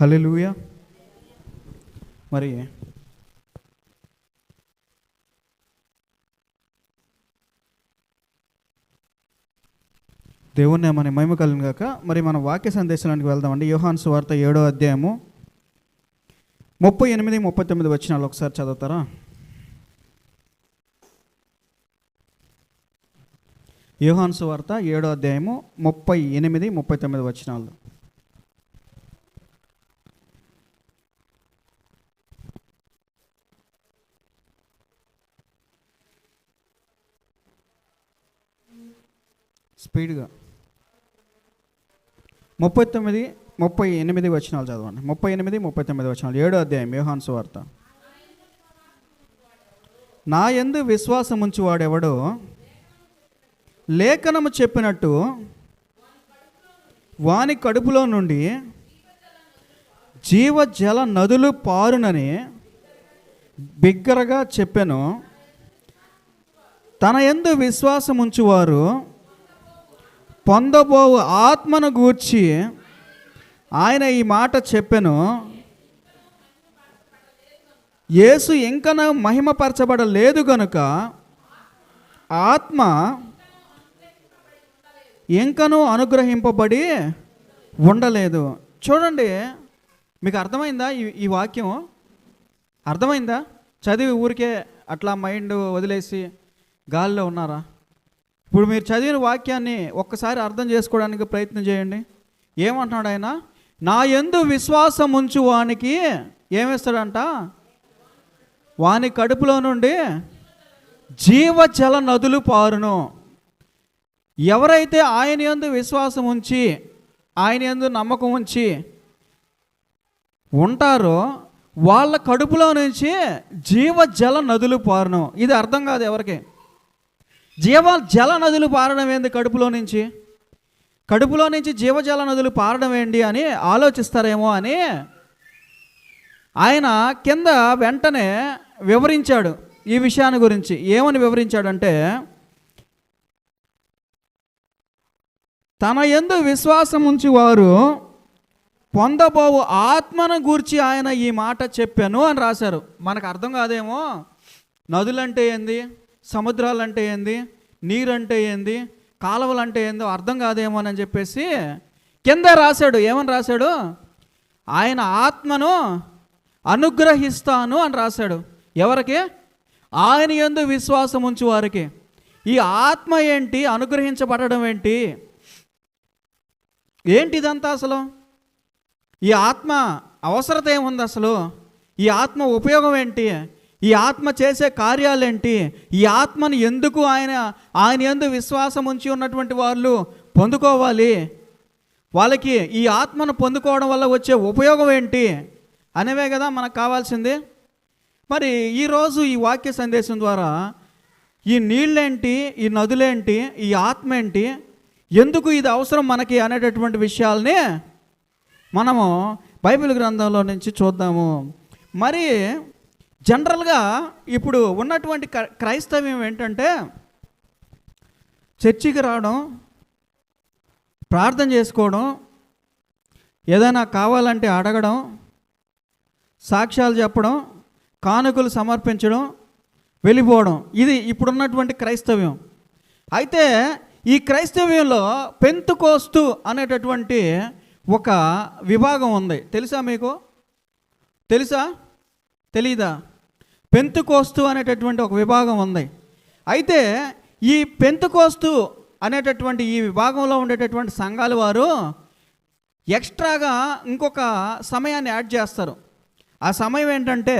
హల్లెలూయా. మరి దేవుని మన మహిమ కలుగును గాక. మరి మన వాక్య సందేశానికి వెళ్దామండి. యోహాను సువార్త 7వ అధ్యాయము 38, 39 వచనాలు ఒకసారి చదువుతారా? యోహాను సువార్త 7వ అధ్యాయము 38, 39 వచనాలు. స్పీడ్గా 39, 38 వచనాలు చదవండి. 38, 39 వచనాలు. 7వ అధ్యాయం యోహాను సువార్త. నా యందు విశ్వాసం ఉంచువాడెవడో లేఖనము చెప్పినట్టు వాని కడుపులో నుండి జీవజల నదులు పారునని బిగ్గరగా చెప్పెను. తన యందు విశ్వాసం ఉంచువారు పొందబోవు ఆత్మను గూర్చి ఆయన ఈ మాట చెప్పెను. యేసు ఇంకనూ మహిమపరచబడలేదు గనుక ఆత్మ ఇంకనూ అనుగ్రహింపబడి ఉండలేదు. చూడండి, మీకు అర్థమైందా ఈ వాక్యం? అర్థమైందా? చదివి ఊరికే అట్లా మైండ్ వదిలేసి గాలిలో ఉన్నారా? ఇప్పుడు మీరు చదివిన వాక్యాన్ని ఒక్కసారి అర్థం చేసుకోవడానికి ప్రయత్నం చేయండి. ఏమంటున్నాడు ఆయన? నా యందు విశ్వాసం ఉంచు వానికి ఏమేస్తాడంట? వాని కడుపులో నుండి జీవజల నదులు పారును. ఎవరైతే ఆయన యందు విశ్వాసం ఉంచి ఆయన యందు నమ్మకం ఉంచి ఉంటారో వాళ్ళ కడుపులో నుంచి జీవజల నదులు పారును. ఇది అర్థం కాదు ఎవరికి. జల నదులు పారడం ఏంది? కడుపులో నుంచి జీవజల నదులు పారడం ఏంటి అని ఆలోచిస్తారేమో అని ఆయన కింద వెంటనే వివరించాడు ఈ విషయాన్ని గురించి. ఏమని వివరించాడంటే, తన యందు విశ్వాసం ఉంచి వారు పొందబోవు ఆత్మను గూర్చి ఆయన ఈ మాట చెప్పాను అని రాశారు. మనకు అర్థం కాదేమో. నదులంటే ఏంది, సముద్రాలంటే ఏంది, నీరంటే ఏంది, కాలువలంటే ఏందో అర్థం కాదేమో అని చెప్పేసి కింద రాశాడు. ఏమని రాశాడు? ఆయన ఆత్మను అనుగ్రహిస్తాను అని రాశాడు. ఎవరికి? ఆయన యందు విశ్వాసం ఉంచు వారికి. ఈ ఆత్మ ఏంటి? అనుగ్రహించబడడం ఏంటి? ఇదంతా అసలు? ఈ ఆత్మ అవసరత ఏముంది అసలు? ఈ ఆత్మ ఉపయోగం ఏంటి? ఈ ఆత్మ చేసే కార్యాలేంటి? ఈ ఆత్మను ఎందుకు ఆయన యందు విశ్వాసం ఉంచి ఉన్నటువంటి వాళ్ళు పొందుకోవాలి? వాళ్ళకి ఈ ఆత్మను పొందుకోవడం వల్ల వచ్చే ఉపయోగం ఏంటి అనేవే కదా మనకు కావాల్సింది. మరి ఈరోజు ఈ వాక్య సందేశం ద్వారా ఈ నీళ్ళేంటి, ఈ నదులేంటి, ఈ ఆత్మ ఏంటి, ఎందుకు ఇది అవసరం మనకి అనేటటువంటి విషయాల్ని మనము బైబిల్ గ్రంథంలో నుంచి చూద్దాము. మరి జనరల్గా ఇప్పుడు ఉన్నటువంటి క్రైస్తవ్యం ఏంటంటే, చర్చికి రావడం, ప్రార్థన చేసుకోవడం, ఏదైనా కావాలంటే అడగడం, సాక్ష్యాలు చెప్పడం, కానుకలు సమర్పించడం, వెళ్ళిపోవడం. ఇది ఇప్పుడున్నటువంటి క్రైస్తవ్యం. అయితే ఈ క్రైస్తవ్యంలో పెంతుకోస్తు అనేటటువంటి ఒక విభాగం ఉంది. తెలుసా మీకు? తెలీదా? పెంతుకోస్తు అనేటటువంటి ఒక విభాగం ఉంది. అయితే ఈ పెంతుకోస్తు అనేటటువంటి ఈ విభాగంలో ఉండేటటువంటి సంఘాల వారు ఎక్స్ట్రాగా ఇంకొక సమయాన్ని యాడ్ చేస్తారు. ఆ సమయం ఏంటంటే,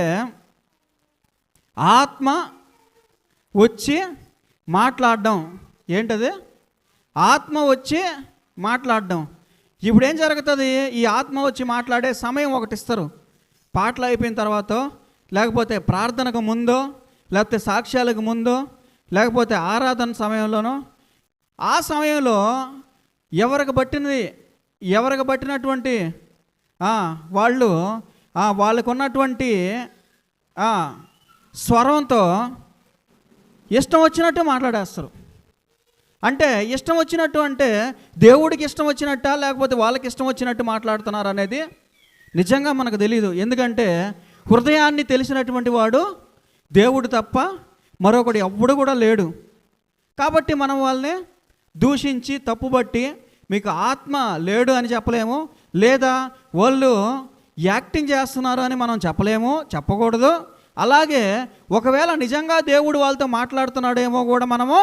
ఆత్మ వచ్చి మాట్లాడడం. ఏంటది? ఆత్మ వచ్చి మాట్లాడడం. ఇప్పుడు ఏం జరుగుతుంది? ఈ ఆత్మ వచ్చి మాట్లాడే సమయం ఒకటి ఇస్తారు. పాటలు అయిపోయిన తర్వాత, లేకపోతే ప్రార్థనకు ముందో, లేకపోతే సాక్ష్యాలకు ముందో, లేకపోతే ఆరాధన సమయంలోనో, ఆ సమయంలో ఎవరికి బట్టినటువంటి వాళ్ళు వాళ్ళకున్నటువంటి స్వరంతో ఇష్టం వచ్చినట్టు మాట్లాడేస్తారు. అంటే ఇష్టం వచ్చినట్టు అంటే దేవుడికి ఇష్టం వచ్చినట్ట, లేకపోతే వాళ్ళకి ఇష్టం వచ్చినట్టు మాట్లాడుతున్నారు అనేది నిజంగా మనకు తెలియదు. ఎందుకంటే హృదయాన్ని తెలిసినటువంటి వాడు దేవుడు తప్ప మరొకడు ఎవ్వడు కూడా లేడు. కాబట్టి మనం వాళ్ళని దూషించి తప్పుబట్టి మీకు ఆత్మ లేడు అని చెప్పలేము, లేదా వాళ్ళు యాక్టింగ్ చేస్తున్నారు అని మనం చెప్పలేము, చెప్పకూడదు. అలాగే ఒకవేళ నిజంగా దేవుడు వాళ్ళతో మాట్లాడుతున్నాడేమో కూడా మనము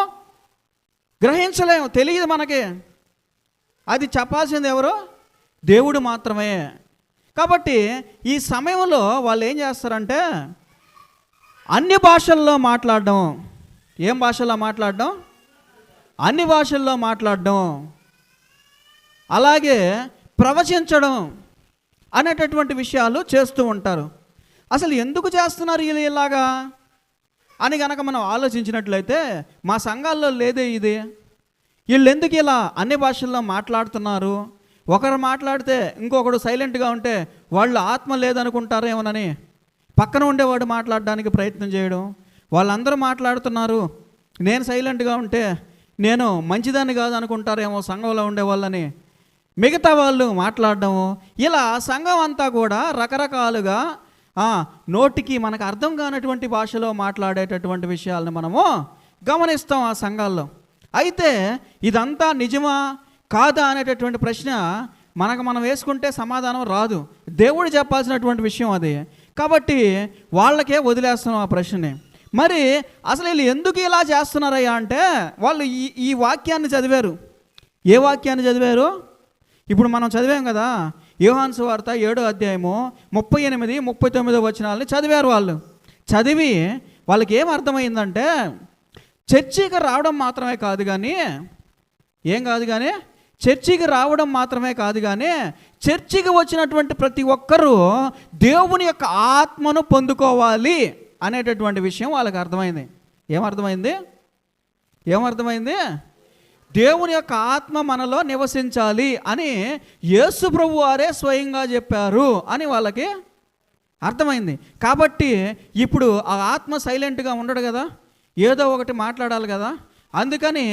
గ్రహించలేము, తెలియదు మనకి. అది చెప్పాల్సింది ఎవరు? దేవుడు మాత్రమే. కాబట్టి ఈ సమయంలో వాళ్ళు ఏం చేస్తారంటే అన్ని భాషల్లో మాట్లాడడం. ఏం భాషల్లో మాట్లాడడం? అన్ని భాషల్లో మాట్లాడడం, అలాగే ప్రవచించడం అనేటటువంటి విషయాలు చేస్తూ ఉంటారు. అసలు ఎందుకు చేస్తున్నారు వీళ్ళు ఇలాగా అని కనుక మనం ఆలోచించినట్లయితే మా సంఘాల్లో లేదే ఇది. వీళ్ళు ఎందుకు ఇలా అన్ని భాషల్లో మాట్లాడుతున్నారు? ఒకరు మాట్లాడితే ఇంకొకడు సైలెంట్గా ఉంటే వాళ్ళు ఆత్మ లేదనుకుంటారేమోనని పక్కన ఉండేవాడు మాట్లాడడానికి ప్రయత్నం చేయడం. వాళ్ళందరూ మాట్లాడుతున్నారు, నేను సైలెంట్గా ఉంటే నేను మంచిదాన్ని కాదు అనుకుంటారేమో సంఘంలో ఉండేవాళ్ళని మిగతా వాళ్ళు మాట్లాడడము. ఇలా సంఘం అంతా కూడా రకరకాలుగా నోటికి మనకు అర్థం కానటువంటి భాషలో మాట్లాడేటటువంటి విషయాలను మనము గమనిస్తాం ఆ సంఘాల్లో. అయితే ఇదంతా నిజమా కాదా అనేటటువంటి ప్రశ్న మనం వేసుకుంటే సమాధానం రాదు. దేవుడు చెప్పాల్సినటువంటి విషయం అది. కాబట్టి వాళ్ళకే వదిలేస్తున్నాం ఆ ప్రశ్నని. మరి అసలు వీళ్ళు ఎందుకు ఇలా చేస్తున్నారయ్యా అంటే వాళ్ళు ఈ వాక్యాన్ని చదివారు. ఏ వాక్యాన్ని చదివారు? ఇప్పుడు మనం చదివాం కదా, యోహాను సువార్త 7వ అధ్యాయము 38, 39 వచనాలని చదివారు. వాళ్ళు చదివి వాళ్ళకి ఏం అర్థమైందంటే చర్చికి రావడం మాత్రమే కాదు కానీ చర్చికి రావడం మాత్రమే కాదు కానీ చర్చికి వచ్చినటువంటి ప్రతి ఒక్కరూ దేవుని యొక్క ఆత్మను పొందుకోవాలి అనేటటువంటి విషయం వాళ్ళకి అర్థమైంది. ఏమర్థమైంది? దేవుని యొక్క ఆత్మ మనలో నివసించాలి అని యేసు ప్రభు వారే స్వయంగా చెప్పారు అని వాళ్ళకి అర్థమైంది. కాబట్టి ఇప్పుడు ఆ ఆత్మ సైలెంట్గా ఉండడు కదా, ఏదో ఒకటి మాట్లాడాలి కదా. అందుకని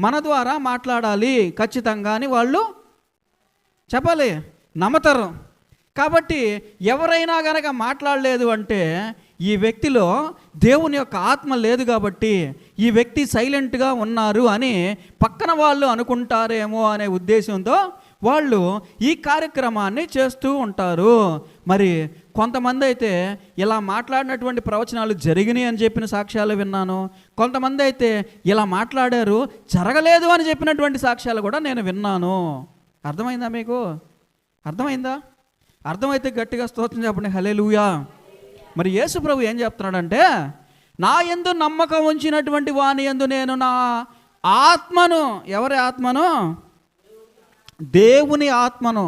మన ద్వారా మాట్లాడాలి ఖచ్చితంగా అని వాళ్ళు చెప్పాలి, నమ్మతారు. కాబట్టి ఎవరైనా కనుక మాట్లాడలేదు అంటే ఈ వ్యక్తిలో దేవుని యొక్క ఆత్మ లేదు కాబట్టి ఈ వ్యక్తి సైలెంట్గా ఉన్నారు అని పక్కన వాళ్ళు అనుకుంటారేమో అనే ఉద్దేశంతో వాళ్ళు ఈ కార్యక్రమాన్ని చేస్తూ ఉంటారు. మరి కొంతమంది అయితే ఇలా మాట్లాడినటువంటి ప్రవచనాలు జరిగినాయి అని చెప్పిన సాక్ష్యాలు విన్నాను. కొంతమంది అయితే ఇలా మాట్లాడారు జరగలేదు అని చెప్పినటువంటి సాక్ష్యాలు కూడా నేను విన్నాను. అర్థమైందా మీకు? అర్థమైతే గట్టిగా స్తోత్రం చెప్పండి, హల్లెలూయా. మరి యేసు ప్రభు ఏం చెప్తున్నాడంటే నా యందు నమ్మకం ఉంచినటువంటి వాని యందు నేను నా ఆత్మను, ఎవరి ఆత్మను? దేవుని ఆత్మను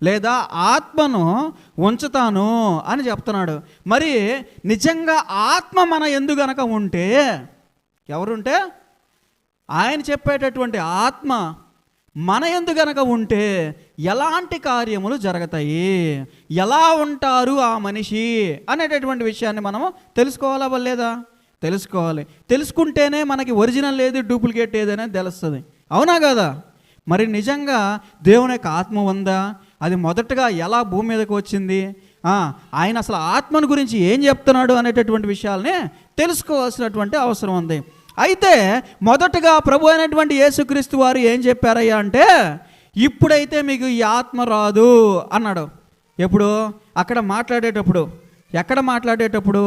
లేదా ఆత్మను ఉంచుతాను అని చెప్తున్నాడు. మరి నిజంగా ఆత్మ మన యందు గనక ఉంటే, ఎవరుంటే? ఆయన చెప్పేటటువంటి ఆత్మ మన యందు గనక ఉంటే ఎలాంటి కార్యములు జరుగుతాయి, ఎలా ఉంటారు ఆ మనిషి అనేటటువంటి విషయాన్ని మనము తెలుసుకోవాలా లేదా? తెలుసుకోవాలి. తెలుసుకుంటేనే మనకి ఒరిజినల్ ఏది డూప్లికేట్ ఏదైనా తెలుస్తుంది, అవునా కదా? మరి నిజంగా దేవుని యొక్క ఆత్మ ఉందా? అది మొదటగా ఎలా భూమి మీదకి వచ్చింది? ఆయన అసలు ఆత్మను గురించి ఏం చెప్తున్నాడు అనేటటువంటి విషయాల్ని తెలుసుకోవాల్సినటువంటి అవసరం ఉంది. అయితే మొదటగా ప్రభు అయినటువంటి యేసుక్రీస్తు వారు ఏం చెప్పారయ్యా అంటే ఇప్పుడైతే మీకు ఈ ఆత్మ రాదు అన్నాడు. ఎప్పుడు? అక్కడ మాట్లాడేటప్పుడు. ఎక్కడ మాట్లాడేటప్పుడు?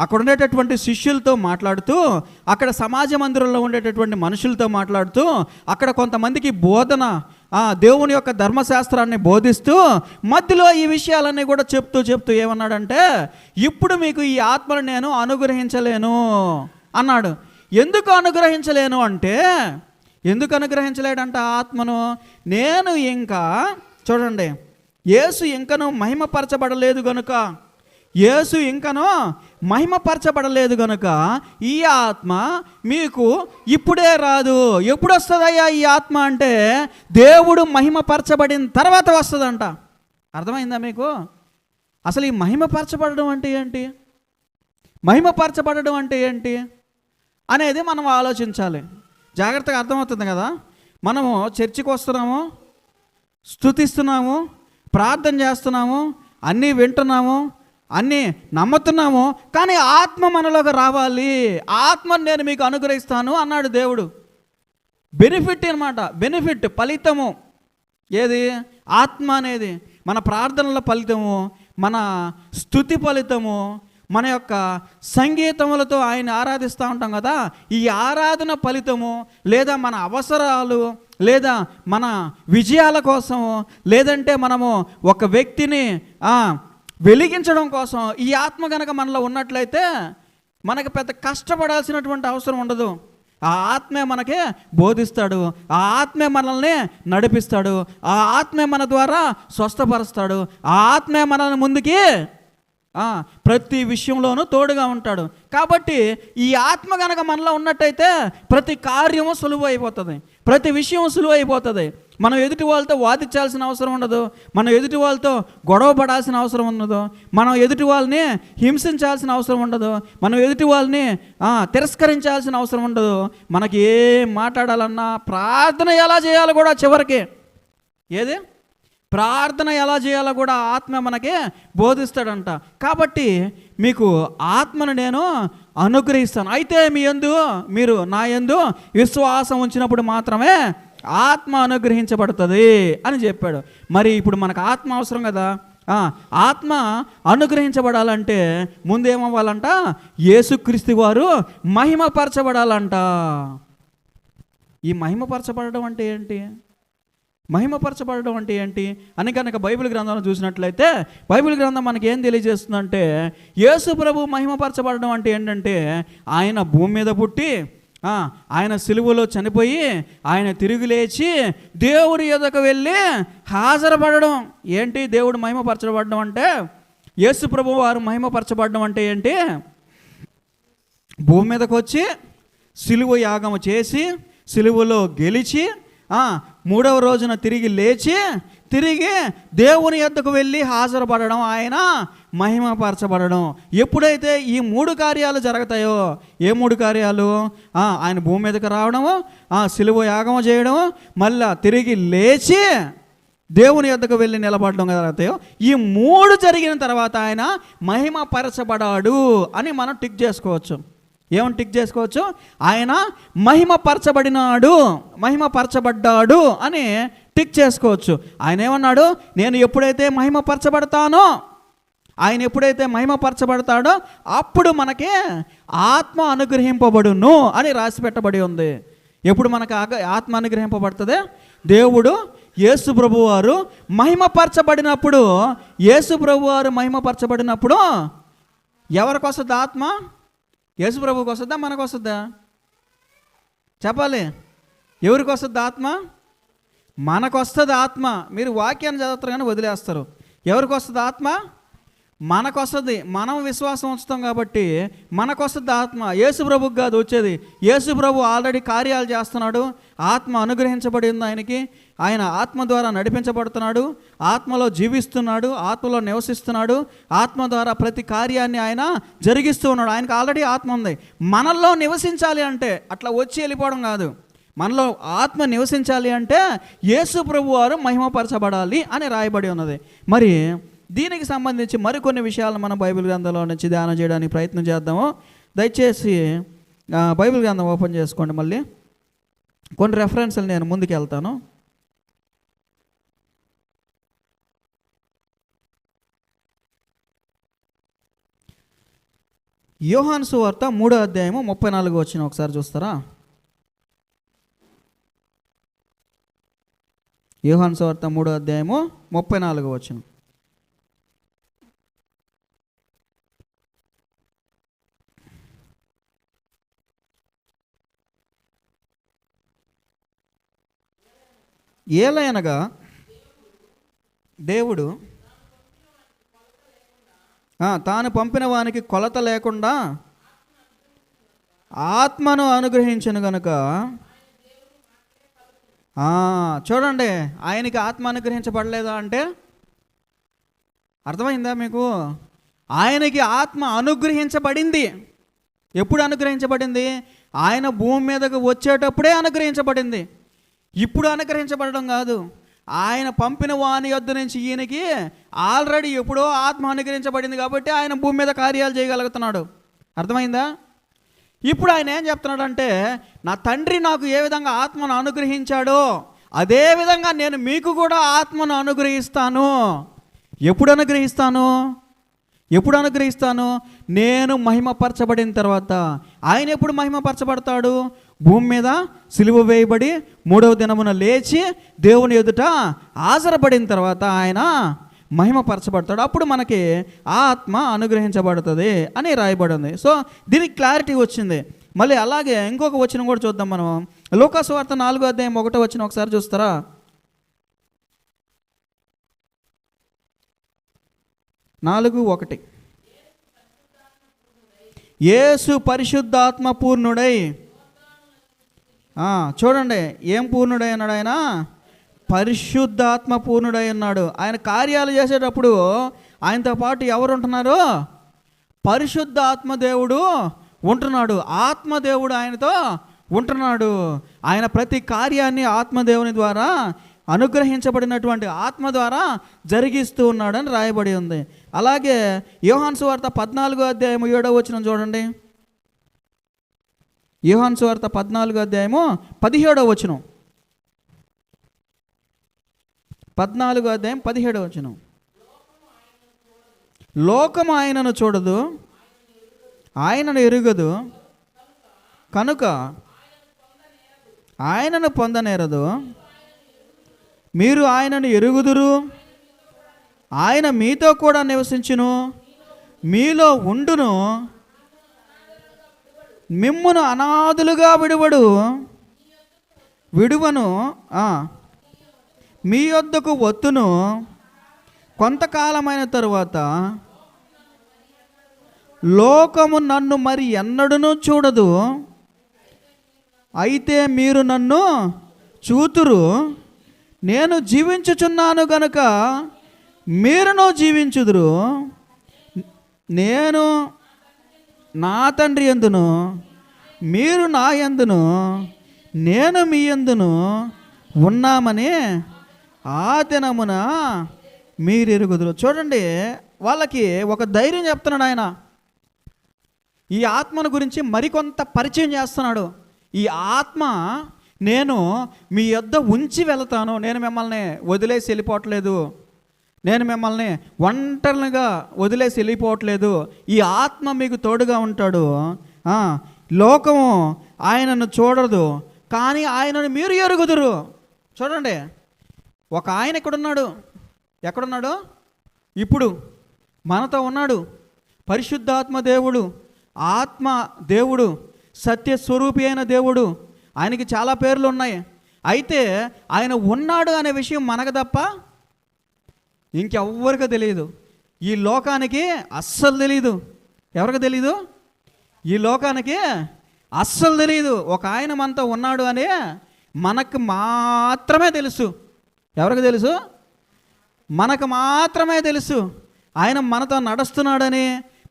అక్కడ ఉండేటటువంటి శిష్యులతో మాట్లాడుతూ, అక్కడ సమాజ మందిరంలో ఉండేటటువంటి మనుషులతో మాట్లాడుతూ, అక్కడ కొంతమందికి బోధన, దేవుని యొక్క ధర్మశాస్త్రాన్ని బోధిస్తూ మధ్యలో ఈ విషయాలన్నీ కూడా చెప్తూ ఏమన్నాడంటే ఇప్పుడు మీకు ఈ ఆత్మను నేను అనుగ్రహించలేను అన్నాడు. ఎందుకు అనుగ్రహించలేను అంటే, ఎందుకు అనుగ్రహించలేడంట ఆత్మను? నేను ఇంకా చూడండి, యేసు ఇంకను మహిమపరచబడలేదు గనుక ఈ ఆత్మ మీకు ఇప్పుడే రాదు. ఎప్పుడు వస్తుందయ్యా ఈ ఆత్మ అంటే దేవుడు మహిమపరచబడిన తర్వాత వస్తుందంట. అర్థమైందా మీకు? అసలు ఈ మహిమపరచబడడం అంటే ఏంటి అనేది మనం ఆలోచించాలి. జాగ్రత్తగా అర్థమవుతుంది కదా. మనము చర్చికి వస్తున్నాము, స్తుతిస్తున్నాము, ప్రార్థన చేస్తున్నాము, అన్నీ వింటున్నాము, అన్నీ నమ్ముతున్నాము, కానీ ఆత్మ మనలోకి రావాలి. ఆత్మను నేను మీకు అనుగ్రహిస్తాను అన్నాడు దేవుడు. బెనిఫిట్ అన్నమాట, బెనిఫిట్, ఫలితము. ఏది? ఆత్మ అనేది మన ప్రార్థనల ఫలితము, మన స్తుతి ఫలితము, మన యొక్క సంగీతములతో ఆయన ఆరాధిస్తూ ఉంటాం కదా, ఈ ఆరాధన ఫలితము, లేదా మన అవసరాలు, లేదా మన విజయాల కోసము, లేదంటే మనము ఒక వ్యక్తిని వెలిగించడం కోసం ఈ ఆత్మ కనుక మనలో ఉన్నట్లయితే మనకు పెద్ద కష్టపడాల్సినటువంటి అవసరం ఉండదు. ఆ ఆత్మే మనకే బోధిస్తాడు, ఆ ఆత్మే మనల్ని నడిపిస్తాడు, ఆ ఆత్మే మన ద్వారా స్వస్థపరుస్తాడు, ఆ ఆత్మే మనల్ని ముందుకి ప్రతి విషయంలోనూ తోడుగా ఉంటాడు. కాబట్టి ఈ ఆత్మ కనుక మనలో ఉన్నట్టయితే ప్రతి కార్యము సులువు అయిపోతుంది, ప్రతి విషయం సులువు అయిపోతుంది. మనం ఎదుటి వాళ్ళతో వాదించాల్సిన అవసరం ఉండదు, మనం ఎదుటి వాళ్ళతో గొడవ పడాల్సిన అవసరం ఉండదు, మనం ఎదుటి వాళ్ళని హింసించాల్సిన అవసరం ఉండదు, మనం ఎదుటి వాళ్ళని తిరస్కరించాల్సిన అవసరం ఉండదు. మనకి ఏం మాట్లాడాలన్నా ప్రార్థన ఎలా చేయాలో కూడా, చివరికి ఏది ప్రార్థన ఎలా చేయాలో కూడా ఆత్మ మనకి బోధిస్తాడంట. కాబట్టి మీకు ఆత్మను నేను అనుగ్రహిస్తాను. అయితే మీరు నా యందు విశ్వాసం ఉంచినప్పుడు మాత్రమే ఆత్మ అనుగ్రహించబడుతుంది అని చెప్పాడు. మరి ఇప్పుడు మనకు ఆత్మ అవసరం కదా. ఆత్మ అనుగ్రహించబడాలంటే ముందేమవ్వాలంట? యేసుక్రీస్తు వారు మహిమపరచబడాలంట. ఈ మహిమపరచబడడం అంటే ఏంటి? మహిమపరచబడడం అంటే ఏంటి అని కనుక బైబిల్ గ్రంథంలో చూసినట్లయితే, బైబిల్ గ్రంథం మనకి ఏం తెలియజేస్తుందంటే, యేసు ప్రభు మహిమపరచబడడం అంటే ఏంటంటే, ఆయన భూమి మీద పుట్టి, ఆయన సిలువలో చనిపోయి, ఆయన తిరిగి లేచి దేవుడి ఎదుకు వెళ్ళి హాజరుపడడం. ఏంటి దేవుడు మహిమపరచబడడం అంటే? యేసు ప్రభు వారు మహిమపరచబడడం అంటే ఏంటి? భూమి మీదకి వచ్చి సిలువ యాగము చేసి, సిలువలో గెలిచి, మూడవ రోజున తిరిగి లేచి, తిరిగి దేవుని యొద్దకు వెళ్ళి హాజరుపడడం, ఆయన మహిమపరచబడడం. ఎప్పుడైతే ఈ 3 కార్యాలు జరుగుతాయో, ఏ 3 కార్యాలు? ఆయన భూమి మీదకి రావడము, సిలువ యాగము చేయడము, మళ్ళా తిరిగి లేచి దేవుని యొద్దకు వెళ్ళి నిలబడడం జరుగుతాయో, ఈ 3 జరిగిన తర్వాత ఆయన మహిమపరచబడాడు అని మనం టిక్ చేసుకోవచ్చు. ఏమని టిక్ చేసుకోవచ్చు? ఆయన మహిమపరచబడ్డాడు అని టిక్ చేసుకోవచ్చు. ఆయన ఏమన్నాడు? నేను ఎప్పుడైతే మహిమపరచబడతానో, ఆయన ఎప్పుడైతే మహిమపరచబడతాడో అప్పుడు మనకి ఆత్మ అనుగ్రహింపబడును అని రాసి పెట్టబడి ఉంది. ఎప్పుడు మనకు ఆత్మ అనుగ్రహింపబడుతుంది? దేవుడు యేసు ప్రభు వారు మహిమపరచబడినప్పుడు. యేసు ప్రభు వారు మహిమపరచబడినప్పుడు ఎవరికి వస్తుంది ఆత్మ? యేసు ప్రభువుకి వస్తుందా, మనకు వస్తుందా? చెప్పాలి. ఎవరికి వస్తుంది ఆత్మ? మనకు వస్తుంది ఆత్మ. మీరు వాక్యాన్ని చదువుతారు కానీ వదిలేస్తారు. ఎవరికి వస్తుంది ఆత్మ? మనకు వస్తుంది. మనం విశ్వాసం ఉంచుతాం కాబట్టి మనకు వస్తుంది ఆత్మ. యేసు ప్రభువుకి కాదు వచ్చేది. యేసు ప్రభు ఆల్రెడీ కార్యాలు చేస్తున్నాడు, ఆత్మ అనుగ్రహించబడింది ఆయనకి, ఆయన ఆత్మ ద్వారా నడిపించబడుతున్నాడు, ఆత్మలో జీవిస్తున్నాడు, ఆత్మలో నివసిస్తున్నాడు, ఆత్మ ద్వారా ప్రతి కార్యాన్ని ఆయన జరిగిస్తూ ఉన్నాడు. ఆయనకు ఆల్రెడీ ఆత్మ ఉంది. మనల్లో నివసించాలి అంటే అట్లా వచ్చి వెళ్ళిపోవడం కాదు. మనలో ఆత్మ నివసించాలి అంటే యేసు ప్రభు వారు మహిమపరచబడాలి అని రాయబడి ఉన్నది. మరి దీనికి సంబంధించి మరికొన్ని విషయాలను మనం బైబిల్ గ్రంథంలో నుంచి ధ్యానం చేయడానికి ప్రయత్నం చేద్దాము. దయచేసి బైబిల్ గ్రంథం ఓపెన్ చేసుకోండి. మళ్ళీ కొన్ని రెఫరెన్స్లు నేను ముందుకు వెళ్తాను. యోహాను సువార్త 3వ అధ్యాయము 34 వచ్చిన ఒకసారి చూస్తారా? యోహాను సువార్త 3వ అధ్యాయము 34 వచ్చిన. ఏలయనగా దేవుడు తాను పంపిన వానికి కొలత లేకుండా ఆత్మను అనుగ్రహించను గనుక. చూడండి, ఆయనకి ఆత్మ అనుగ్రహించబడలేదా అంటే అర్థమైందా మీకు? ఆయనకి ఆత్మ అనుగ్రహించబడింది. ఎప్పుడు అనుగ్రహించబడింది? ఆయన భూమి మీదకు వచ్చేటప్పుడే అనుగ్రహించబడింది. ఇప్పుడు అనుగ్రహించబడడం కాదు. ఆయన పంపిన వాని యొద్ద నుంచి ఈయనకి ఆల్రెడీ ఎప్పుడో ఆత్మ అనుగ్రహించబడింది కాబట్టి ఆయన భూమి మీద కార్యాలు చేయగలుగుతున్నాడు. అర్థమైందా? ఇప్పుడు ఆయన ఏం చెప్తున్నాడంటే, నా తండ్రి నాకు ఏ విధంగా ఆత్మను అనుగ్రహించాడో అదే విధంగా నేను మీకు కూడా ఆత్మను అనుగ్రహిస్తాను. ఎప్పుడు అనుగ్రహిస్తాను? ఎప్పుడు అనుగ్రహిస్తాను? నేను మహిమపరచబడిన తర్వాత. ఆయన ఎప్పుడు మహిమపరచబడతాడు? భూమి మీద సిలువ వేయబడి 3వ దినమున లేచి దేవుని ఎదుట హాజరపడిన తర్వాత ఆయన మహిమపరచబడతాడు. అప్పుడు మనకి ఆత్మ అనుగ్రహించబడుతుంది అని రాయబడింది. సో దీనికి క్లారిటీ వచ్చింది. మళ్ళీ అలాగే ఇంకొక వచనం కూడా చూద్దాం మనం. లూకాసు వార్త 4వ అధ్యాయం 1వ వచనం ఒకసారి చూస్తారా? 4:1 యేసు పరిశుద్ధాత్మ పూర్ణుడై, చూడండి ఏం పూర్ణుడై ఉన్నాడు? ఆయన పరిశుద్ధాత్మ పూర్ణుడై ఉన్నాడు. ఆయన కార్యాలు చేసేటప్పుడు ఆయనతో పాటు ఎవరు ఉంటున్నారు? పరిశుద్ధాత్మ దేవుడు ఉంటున్నాడు. ఆత్మదేవుడు ఆయనతో ఉంటున్నాడు. ఆయన ప్రతి కార్యాన్ని ఆత్మదేవుని ద్వారా, అనుగ్రహించబడినటువంటి ఆత్మ ద్వారా జరిగిస్తూ ఉన్నాడని రాయబడి ఉంది. అలాగే యోహాను సువార్త 14వ అధ్యాయం 7వ వచనం చూడండి. యోహాను సువార్త 14వ అధ్యాయము 17వ వచనం. 14వ అధ్యాయం 17వ వచనం. లోకము ఆయనను చూడదు, ఆయనను ఎరుగదు, కనుక ఆయనను పొందనేరదు. మీరు ఆయనను ఎరుగుదురు, ఆయన మీతో కూడా నివసించును, మీలో ఉండును, మిమ్మును అనాథులుగా విడువను, మీ యొద్దకు వత్తును. కొంతకాలమైన తరువాత లోకము నన్ను మరి ఎన్నడూనూ చూడదు, అయితే మీరు నన్ను చూతురు. నేను జీవించుచున్నాను గనుక మీరును జీవించుదురు. నేను నా తండ్రి యందును, మీరు నా యందును, నేను మీ యందును ఉన్నామని ఆ దినమున మీరు ఎరుగుదురు. చూడండి, వాళ్ళకి ఒక ధైర్యం చెప్తున్నాడు ఆయన. ఈ ఆత్మను గురించి మరికొంత పరిచయం చేస్తున్నాడు. ఈ ఆత్మ నేను మీ యొద్ద ఉంచి వెళతాను, నేను మిమ్మల్ని వదిలేసి వెళ్ళిపోవట్లేదు, నేను మిమ్మల్ని ఒంటరిగా వదిలేసి వెళ్ళిపోవట్లేదు. ఈ ఆత్మ మీకు తోడుగా ఉంటాడు. లోకము ఆయనను చూడదు, కానీ ఆయనను మీరు ఎరుగుదురు. చూడండి, ఒక ఆయన ఎక్కడున్నాడు? ఇప్పుడు మనతో ఉన్నాడు. పరిశుద్ధాత్మ దేవుడు, ఆత్మ దేవుడు, సత్యస్వరూపి అయిన దేవుడు. ఆయనకి చాలా పేర్లు ఉన్నాయి. అయితే ఆయన ఉన్నాడు అనే విషయం మనకు తప్ప ఇంకెవ్వరికి తెలియదు. ఈ లోకానికి అస్సలు తెలియదు. ఎవరికి తెలీదు? ఈ లోకానికి అస్సలు తెలియదు. ఒక ఆయన మనతో ఉన్నాడు అని మనకు మాత్రమే తెలుసు. ఎవరికి తెలుసు? మనకు మాత్రమే తెలుసు. ఆయన మనతో నడుస్తున్నాడని,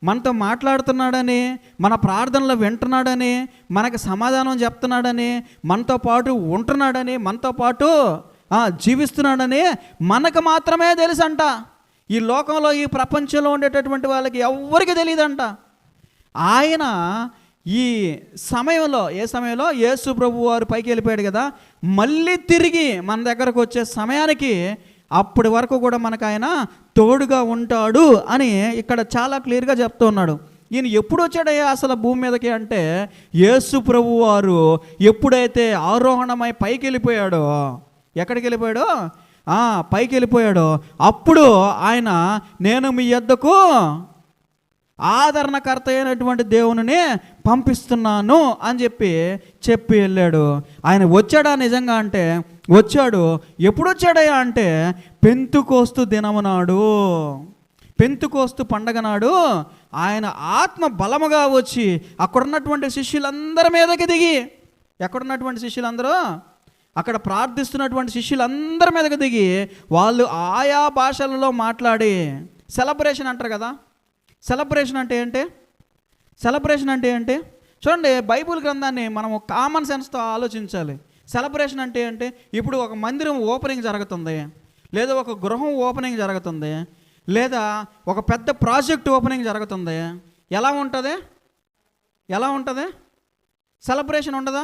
మనతో మాట్లాడుతున్నాడని, మన ప్రార్థనలు వింటున్నాడని, మనకు సమాధానం చెప్తున్నాడని, మనతో పాటు ఉంటున్నాడని, మనతో పాటు జీవిస్తున్నాడని మనకు మాత్రమే తెలుసంట. ఈ లోకంలో, ఈ ప్రపంచంలో ఉండేటటువంటి వాళ్ళకి ఎవ్వరికి తెలియదంట. ఆయన ఈ సమయంలో, ఏ సమయంలో? యేసు ప్రభు వారు పైకి వెళ్ళిపోయాడు కదా, మళ్ళీ తిరిగి మన దగ్గరకు వచ్చే సమయానికి అప్పటి వరకు కూడా మనకు ఆయన తోడుగా ఉంటాడు అని ఇక్కడ చాలా క్లియర్గా చెప్తూ ఉన్నాడు. ఈయన ఎప్పుడు వచ్చాడయ్యా అసలు భూమి మీదకి అంటే, యేసు ప్రభు వారు ఎప్పుడైతే ఆరోహణమై పైకి వెళ్ళిపోయాడో, ఎక్కడికి వెళ్ళిపోయాడో? పైకి వెళ్ళిపోయాడో, అప్పుడు ఆయన నేను మీ యొద్దకు ఆదరణకర్త అయినటువంటి దేవుని పంపిస్తున్నాను అని చెప్పి వెళ్ళాడు. ఆయన వచ్చాడా నిజంగా అంటే వచ్చాడు. ఎప్పుడు వచ్చాడయ్యా అంటే పెంతుకోస్తు దినము నాడు, పెంతుకోస్తు పండగ నాడు ఆయన ఆత్మ బలముగా వచ్చి అక్కడున్నటువంటి శిష్యులందరి మీదకి దిగి, ఎక్కడున్నటువంటి శిష్యులందరూ, అక్కడ ప్రార్థిస్తున్నటువంటి శిష్యులందరి మీదకి దిగి వాళ్ళు ఆయా భాషలలో మాట్లాడి, సెలబ్రేషన్ అంటారు కదా. సెలబ్రేషన్ అంటే ఏంటి? సెలబ్రేషన్ అంటే ఏంటి? చూడండి, బైబిల్ గ్రంథాన్ని మనము కామన్ సెన్స్తో ఆలోచించాలి. సెలబ్రేషన్ అంటే ఏంటి? ఇప్పుడు ఒక మందిరం ఓపెనింగ్ జరుగుతుంది, లేదా ఒక గృహం ఓపెనింగ్ జరుగుతుంది, లేదా ఒక పెద్ద ప్రాజెక్ట్ ఓపెనింగ్ జరుగుతుంది. ఎలా ఉంటుంది? ఎలా ఉంటుంది? సెలబ్రేషన్ ఉండదా?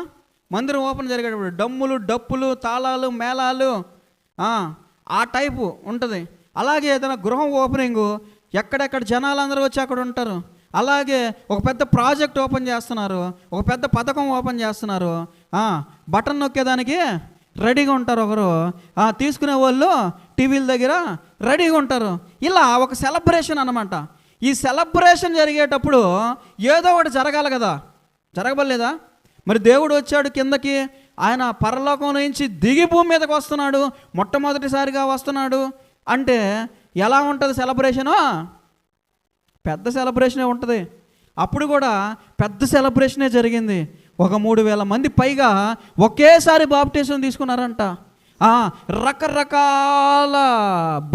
మందిరం ఓపెన్ జరిగేటప్పుడు డమ్ములు, డప్పులు, తాళాలు, మేళాలు, ఆ టైపు ఉంటుంది. అలాగే ఏదైనా గృహం ఓపెనింగు ఎక్కడెక్కడ జనాలందరూ వచ్చి అక్కడ ఉంటారు. అలాగే ఒక పెద్ద ప్రాజెక్ట్ ఓపెన్ చేస్తున్నారు, ఒక పెద్ద పథకం ఓపెన్ చేస్తున్నారు, బటన్ నొక్కేదానికి రెడీగా ఉంటారు ఒకరు, తీసుకునే వాళ్ళు టీవీల దగ్గర రెడీగా ఉంటారు. ఇలా ఒక సెలబ్రేషన్ అన్నమాట. ఈ సెలబ్రేషన్ జరిగేటప్పుడు ఏదో ఒకటి జరగాలి కదా, జరగబడలేదా? మరి దేవుడు వచ్చాడు కిందకి, ఆయన పరలోకం నుంచి దిగి భూమి మీదకి వస్తున్నాడు, మొట్టమొదటిసారిగా వస్తున్నాడు అంటే ఎలా ఉంటుంది సెలబ్రేషను? పెద్ద సెలబ్రేషనే ఉంటుంది. అప్పుడు కూడా పెద్ద సెలబ్రేషనే జరిగింది. ఒక 3,000 మంది పైగా ఒకేసారి బాప్టిజం తీసుకున్నారంట. రకరకాల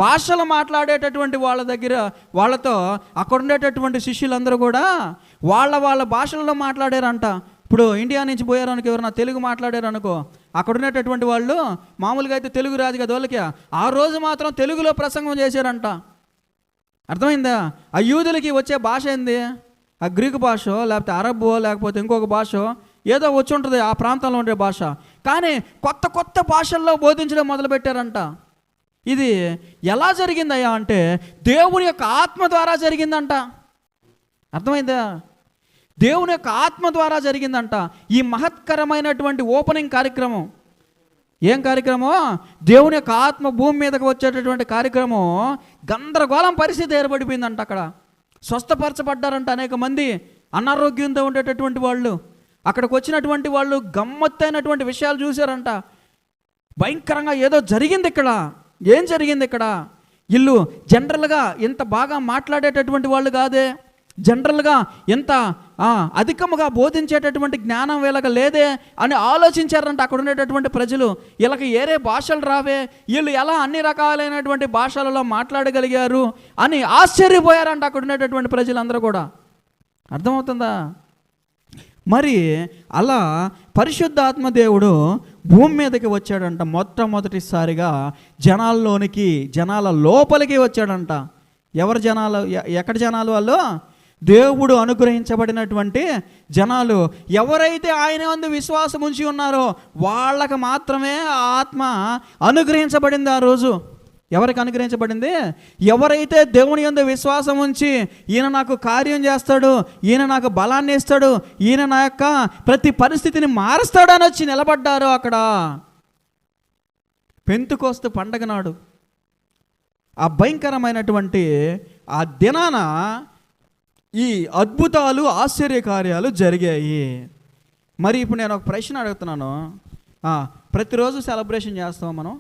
భాషలు మాట్లాడేటటువంటి వాళ్ళ దగ్గర, వాళ్ళతో అక్కడ ఉండేటటువంటి శిష్యులందరూ కూడా వాళ్ళ భాషల్లో మాట్లాడారంట. ఇప్పుడు ఇండియా నుంచి పోయారనుకో, ఎవరైనా తెలుగు మాట్లాడారు అనుకో, అక్కడ ఉండేటటువంటి వాళ్ళు మామూలుగా అయితే తెలుగు రాదు కదా వాళ్ళకి, ఆ రోజు మాత్రం తెలుగులో ప్రసంగం చేశారంట. అర్థమైందా? ఆ యూదులకి వచ్చే భాష ఏంది? ఆ గ్రీకు భాష, లేకపోతే అరబ్బో, లేకపోతే ఇంకొక భాష ఏదో వచ్చి ఉంటుంది ఆ ప్రాంతంలో ఉండే భాష. కానీ కొత్త కొత్త భాషల్లో బోధించడం మొదలుపెట్టారంట. ఇది ఎలా జరిగిందయ్యా అంటే దేవుని యొక్క ఆత్మ ద్వారా జరిగిందంట. అర్థమైందా? దేవుని యొక్క ఆత్మ ద్వారా జరిగిందంట ఈ మహత్కరమైనటువంటి ఓపెనింగ్ కార్యక్రమం. ఏం కార్యక్రమం? దేవుని యొక్క ఆత్మ భూమి మీదకి వచ్చేటటువంటి కార్యక్రమం. గందరగోళం పరిస్థితి ఏర్పడిపోయిందంట. అక్కడ స్వస్థపరచబడ్డారంట అనేక మంది, అనారోగ్యంతో ఉండేటటువంటి వాళ్ళు. అక్కడికి వచ్చినటువంటి వాళ్ళు గమ్మత్తైనటువంటి విషయాలు చూశారంట. భయంకరంగా ఏదో జరిగింది ఇక్కడ. ఏం జరిగింది ఇక్కడ? వీళ్ళు జనరల్గా ఇంత బాగా మాట్లాడేటటువంటి వాళ్ళు కాదే, జనరల్గా ఎంత అధికముగా బోధించేటటువంటి జ్ఞానం వీళ్ళకి లేదే అని ఆలోచించారంట అక్కడ ఉండేటటువంటి ప్రజలు. వీళ్ళకి ఏరే భాషలు రావే, వీళ్ళు ఎలా అన్ని రకాలైనటువంటి భాషలలో మాట్లాడగలిగారు అని ఆశ్చర్యపోయారంట అక్కడ ఉండేటటువంటి ప్రజలందరూ కూడా. అర్థమవుతుందా? మరి అలా పరిశుద్ధాత్మ దేవుడు భూమి మీదకి వచ్చాడంట. మొట్టమొదటిసారిగా జనాల లోపలికి వచ్చాడంట. ఎవరు జనాలు? ఎక్కడ జనాలు? వాళ్ళు దేవుడు అనుగ్రహించబడినటువంటి జనాలు. ఎవరైతే ఆయన యందు విశ్వాసం ఉంచి ఉన్నారో వాళ్ళకి మాత్రమే ఆ ఆత్మ అనుగ్రహించబడింది. ఆ రోజు ఎవరికి అనుగ్రహించబడింది? ఎవరైతే దేవుని యందు విశ్వాసం ఉంచి ఈయన నాకు కార్యం చేస్తాడు, ఈయన నాకు బలాన్ని ఇస్తాడు, ఈయన నా యొక్క ప్రతి పరిస్థితిని మారుస్తాడు అని వచ్చి నిలబడ్డారో అక్కడ పెంతెకోస్తు పండగ నాడు ఆ భయంకరమైనటువంటి ఆ దినాన ఈ అద్భుతాలు, ఆశ్చర్యకార్యాలు జరిగాయి. మరి ఇప్పుడు నేను ఒక ప్రశ్న అడుగుతున్నాను. ప్రతిరోజు సెలబ్రేషన్ చేస్తామా? మనం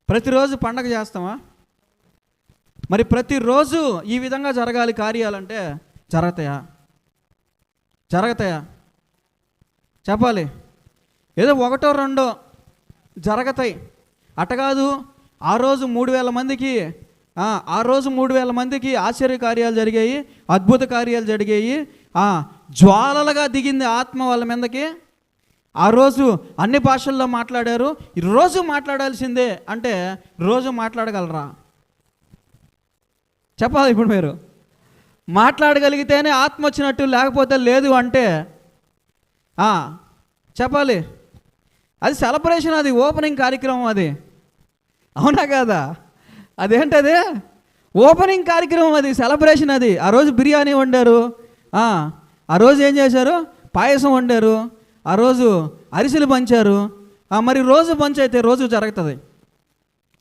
ప్రతిరోజు పండగ చేస్తామా? మరి ప్రతిరోజు ఈ విధంగా జరగాలి కార్యాలంటే జరుగుతాయా? చెప్పాలి. ఏదో ఒకటో రెండో జరుగుతాయి అట కాదు. ఆ రోజు 3,000 మందికి ఆశ్చర్య కార్యాలు జరిగాయి, అద్భుత కార్యాలు జరిగాయి. జ్వాలలుగా దిగింది ఆత్మ వాళ్ళ మీదకి. ఆ రోజు అన్ని భాషల్లో మాట్లాడారు. రోజు మాట్లాడాల్సిందే అంటే రోజు మాట్లాడగలరా? చెప్పాలి. ఇప్పుడు మీరు మాట్లాడగలిగితేనే ఆత్మ వచ్చినట్టు, లేకపోతే లేదు అంటే చెప్పాలి. అది సెలబ్రేషన్, అది ఓపెనింగ్ కార్యక్రమం. అది అవునా కాదా? అదేంటది? ఓపెనింగ్ కార్యక్రమం, అది సెలబ్రేషన్. అది ఆ రోజు బిర్యానీ వండారు, ఆ రోజు ఏం చేశారు? పాయసం వండారు, ఆ రోజు అరిసెలు పంచారు. మరి రోజు పంచు అయితే రోజు జరుగుతుంది.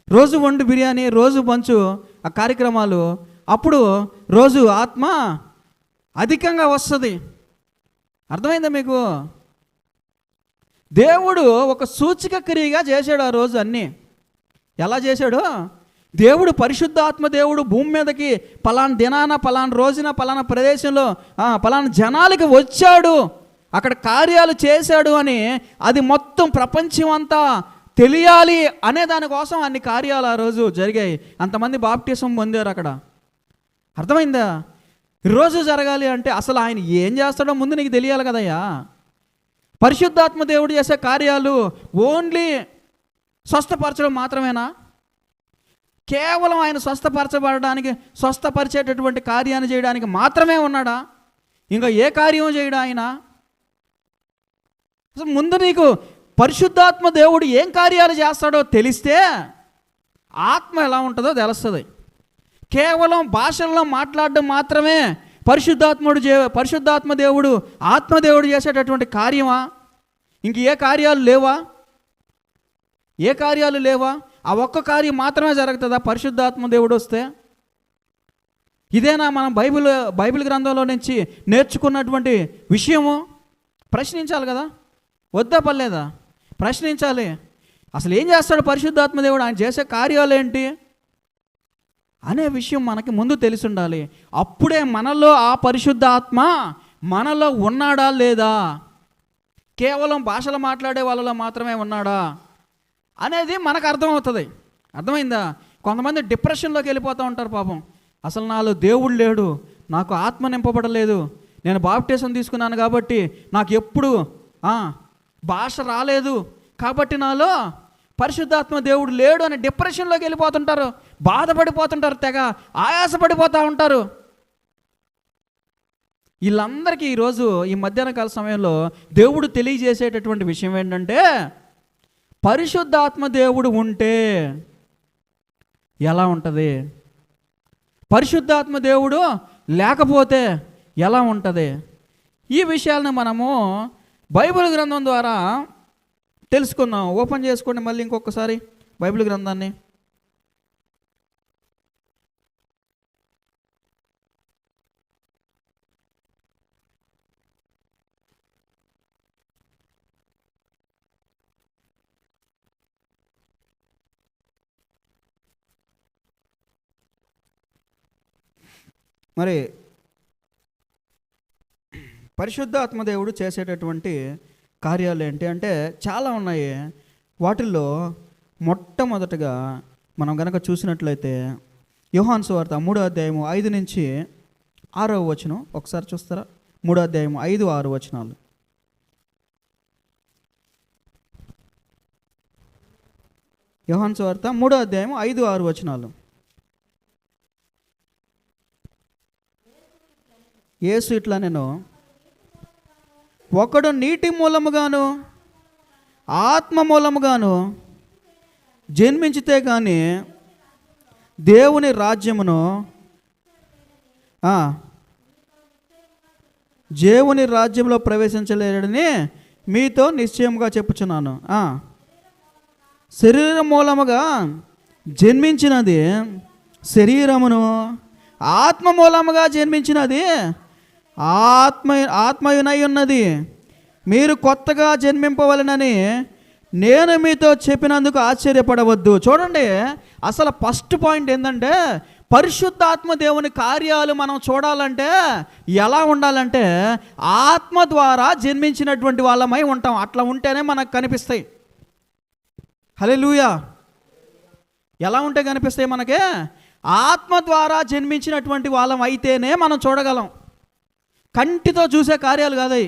రోజు వండు బిర్యానీ, రోజు పంచు ఆ కార్యక్రమాలు. అప్పుడు రోజు ఆత్మ అధికంగా వస్తుంది. అర్థమైందా మీకు? దేవుడు ఒక సూచక క్రియగా చేశాడు ఆ రోజు అన్నీ. ఎలా చేశాడు? దేవుడు పరిశుద్ధాత్మ దేవుడు భూమి మీదకి పలానా దినాన, పలానా రోజున, పలానా ప్రదేశంలో, పలానా జనాలకి వచ్చాడు, అక్కడ కార్యాలు చేశాడు అని అది మొత్తం ప్రపంచం అంతా తెలియాలి అనే దానికోసం అన్ని కార్యాలు ఆ రోజు జరిగాయి. అంతమంది బాప్టిజం పొందారు అక్కడ. అర్థమైందా? రోజు జరగాలి అంటే అసలు ఆయన ఏం చేస్తాడో ముందు నీకు తెలియాలి కదయ్యా. పరిశుద్ధాత్మ దేవుడు చేసే కార్యాలు ఓన్లీ స్వస్థపరచడం మాత్రమేనా? కేవలం ఆయన స్వస్థపరచబడడానికి, స్వస్థపరిచేటటువంటి కార్యాన్ని చేయడానికి మాత్రమే ఉన్నాడా? ఇంకా ఏ కార్యం చేయడా ఆయన? అసలు ముందు నీకు పరిశుద్ధాత్మ దేవుడు ఏం కార్యాలు చేస్తాడో తెలిస్తే ఆత్మ ఎలా ఉంటుందో తెలుస్తుంది. కేవలం భాషల్లో మాట్లాడడం మాత్రమే పరిశుద్ధాత్మ దేవుడు, ఆత్మదేవుడు చేసేటటువంటి కార్యమా? ఇంక ఏ కార్యాలు లేవా? ఏ కార్యాలు లేవా? ఆ ఒక్క కార్యం మాత్రమే జరుగుతుందా పరిశుద్ధాత్మ దేవుడు వస్తే? ఇదేనా మనం బైబిల్ గ్రంథంలో నుంచి నేర్చుకున్నటువంటి విషయము? ప్రశ్నించాలి కదా, వద్దా పర్లేదా? ప్రశ్నించాలి. అసలు ఏం చేస్తాడు పరిశుద్ధాత్మ దేవుడు, ఆయన చేసే కార్యాలు ఏంటి అనే విషయం మనకి ముందు తెలిసి ఉండాలి. అప్పుడే మనలో ఆ పరిశుద్ధాత్మ మనలో ఉన్నాడా లేదా, కేవలం భాషలు మాట్లాడే వాళ్ళలో మాత్రమే ఉన్నాడా అనేది మనకు అర్థమవుతుంది. అర్థమైందా? కొంతమంది డిప్రెషన్లోకి వెళ్ళిపోతూ ఉంటారు పాపం. అసలు నాలో దేవుడు లేడు, నాకు ఆత్మ నింపబడలేదు, నేను బాప్టిజం తీసుకున్నాను కాబట్టి నాకు ఎప్పుడు భాష రాలేదు, కాబట్టి నాలో పరిశుద్ధాత్మ దేవుడు లేడు అని డిప్రెషన్లోకి వెళ్ళిపోతుంటారు, బాధపడిపోతుంటారు, తెగ ఆయాసపడిపోతూ ఉంటారు. వీళ్ళందరికీ ఈరోజు ఈ మధ్యాహ్న కాల సమయంలో దేవుడు తెలియజేసేటటువంటి విషయం ఏంటంటే, పరిశుద్ధాత్మ దేవుడు ఉంటే ఎలా ఉంటుంది, పరిశుద్ధాత్మ దేవుడు లేకపోతే ఎలా ఉంటుంది, ఈ విషయాలను మనము బైబిల్ గ్రంథం ద్వారా తెలుసుకుందాం. ఓపెన్ చేసుకోండి మళ్ళీ ఇంకొకసారి బైబిల్ గ్రంథాన్ని. మరి పరిశుద్ధాత్మ దేవుడు చేసేటటువంటి కార్యాలు ఏంటి అంటే చాలా ఉన్నాయి. వాటిల్లో మొట్టమొదటిగా మనం కనుక చూసినట్లయితే యోహాను సువార్త 3వ అధ్యాయము 5 నుంచి 6వ వచనం ఒకసారి చూస్తారా? 3వ అధ్యాయము 5, 6 వచనాలు. యోహాను సువార్త 3వ అధ్యాయము 5, 6 వచనాలు. యేసు ఇట్లా, నేను ఒకడు నీటి మూలముగాను ఆత్మ మూలముగాను జన్మించితే కానీ దేవుని రాజ్యమును దేవుని రాజ్యంలో ప్రవేశించలేడని మీతో నిశ్చయముగా చెప్పుచున్నాను. శరీరం మూలముగా జన్మించినది శరీరమును, ఆత్మ మూలముగా జన్మించినది ఆత్మయునై ఉన్నది. మీరు కొత్తగా జన్మింపవలనని నేను మీతో చెప్పినందుకు ఆశ్చర్యపడవద్దు. చూడండి, అసలు ఫస్ట్ పాయింట్ ఏంటంటే, పరిశుద్ధాత్మ దేవుని కార్యాలు మనం చూడాలంటే ఎలా ఉండాలంటే ఆత్మ ద్వారా జన్మించినటువంటి వాళ్ళమై ఉంటాం. అట్లా ఉంటేనే మనకు కనిపిస్తాయి. హల్లెలూయా. ఎలా ఉంటే కనిపిస్తాయి మనకే? ఆత్మ ద్వారా జన్మించినటువంటి వాళ్ళం అయితేనే మనం చూడగలం. కంటితో చూసే కార్యాలు కాదవి.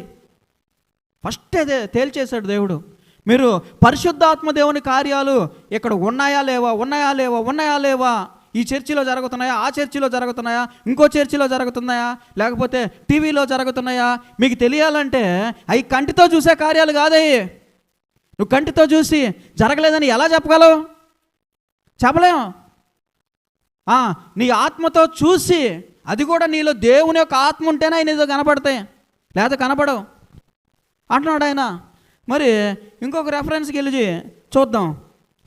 ఫస్ట్ అదే తేల్చేశాడు దేవుడు. మీరు పరిశుద్ధాత్మ దేవుని కార్యాలు ఇక్కడ ఉన్నాయా లేవా, ఈ చర్చిలో జరుగుతున్నాయా, ఆ చర్చిలో జరుగుతున్నాయా, ఇంకో చర్చిలో జరుగుతున్నాయా, లేకపోతే టీవీలో జరుగుతున్నాయా, మీకు తెలియాలంటే అవి కంటితో చూసే కార్యాలు కాదవి. నువ్వు కంటితో చూసి జరగలేదని ఎలా చెప్పగలవు? చెప్పలేము. నీ ఆత్మతో చూసి, అది కూడా నీలో దేవుని యొక్క ఆత్మ ఉంటేనే ఆయన ఏదో కనపడతాయి, లేదా కనపడవు అంటున్నాడు ఆయన. మరి ఇంకొక రెఫరెన్స్కి వెళ్ళి చూద్దాం.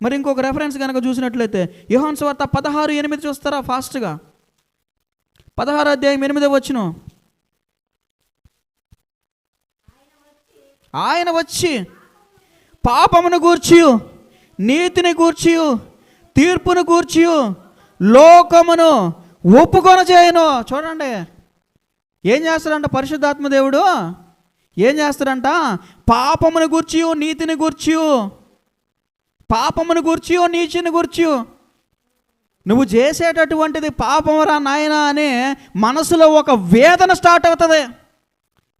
మరి ఇంకొక రెఫరెన్స్ కనుక చూసినట్లయితే యోహాను సువార్త 16:8 చూస్తారా ఫాస్ట్గా? 16వ అధ్యాయం 8వ వచనం. ఆయన వచ్చి పాపమును గూర్చియు నీతిని గూర్చియు తీర్పును గూర్చియు లోకమును ఒప్పుకొన చేయను. చూడండి, ఏం చేస్తాడంట పరిశుద్ధాత్మ దేవుడు? ఏం చేస్తాడంట? పాపమును గూర్చియు నీతిని గూర్చియు, పాపమును గూర్చియు నీతిని గూర్చియు. నువ్వు చేసేటటువంటిది పాపమురా నాయనా అని మనసులో ఒక వేదన స్టార్ట్ అవుతుంది.